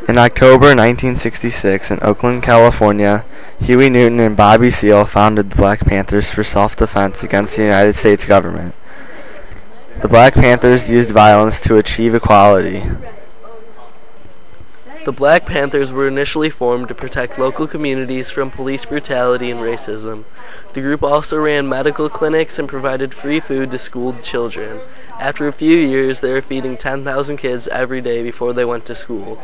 In October 1966, in Oakland, California, Huey Newton and Bobby Seale founded the Black Panthers for self-defense against the United States government. The Black Panthers used violence to achieve equality. The Black Panthers were initially formed to protect local communities from police brutality and racism. The group also ran medical clinics and provided free food to schooled children. After a few years, they were feeding 10,000 kids every day before they went to school.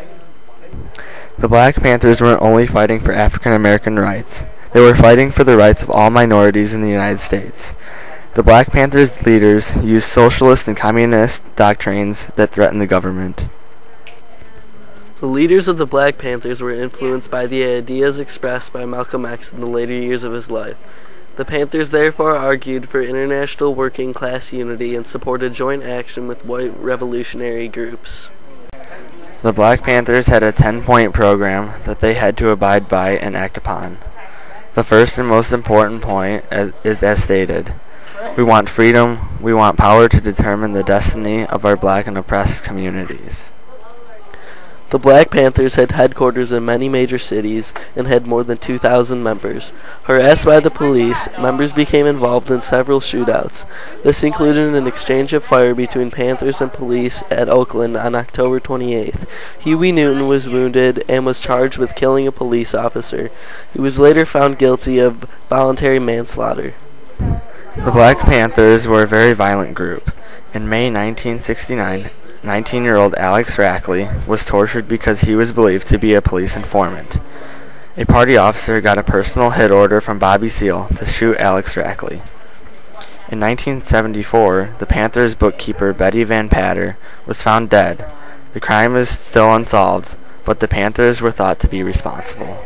The Black Panthers weren't only fighting for African American rights. They were fighting for the rights of all minorities in the United States. The Black Panthers' leaders used socialist and communist doctrines that threatened the government. The leaders of the Black Panthers were influenced by the ideas expressed by Malcolm X in the later years of his life. The Panthers therefore argued for international working class unity and supported joint action with white revolutionary groups. The Black Panthers had a 10-point program that they had to abide by and act upon. The first and most important point is as stated. We want freedom, we want power to determine the destiny of our black and oppressed communities. The Black Panthers had headquarters in many major cities and had more than 2,000 members. Harassed by the police, members became involved in several shootouts. This included an exchange of fire between Panthers and police at Oakland on October 28th. Huey Newton was wounded and was charged with killing a police officer. He was later found guilty of voluntary manslaughter. The Black Panthers were a very violent group. In May 1969, 19-year-old Alex Rackley was tortured because he was believed to be a police informant. A party officer got a personal hit order from Bobby Seale to shoot Alex Rackley. In 1974, the Panthers' bookkeeper Betty Van Patter was found dead. The crime is still unsolved, but the Panthers were thought to be responsible.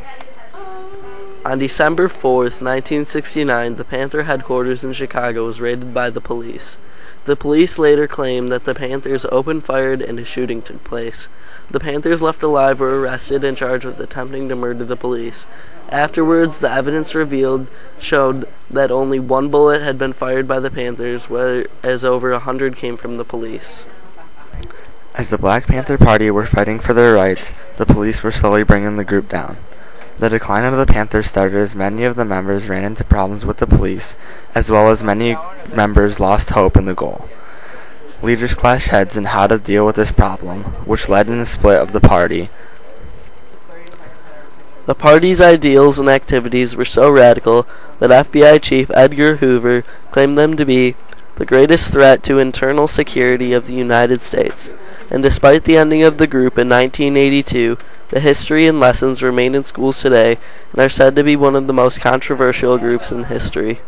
On December 4th, 1969, the Panther headquarters in Chicago was raided by the police. The police later claimed that the Panthers opened fire and a shooting took place. The Panthers left alive were arrested and charged with attempting to murder the police. Afterwards, the evidence revealed showed that only one bullet had been fired by the Panthers, whereas over 100 came from the police. As the Black Panther Party were fighting for their rights, the police were slowly bringing the group down. The decline of the Panthers started as many of the members ran into problems with the police, as well as many members lost hope in the goal. Leaders clashed heads on how to deal with this problem, which led in the split of the party. The party's ideals and activities were so radical that FBI Chief Edgar Hoover claimed them to be the greatest threat to internal security of the United States. And despite the ending of the group in 1982, the history and lessons remain in schools today and are said to be one of the most controversial groups in history.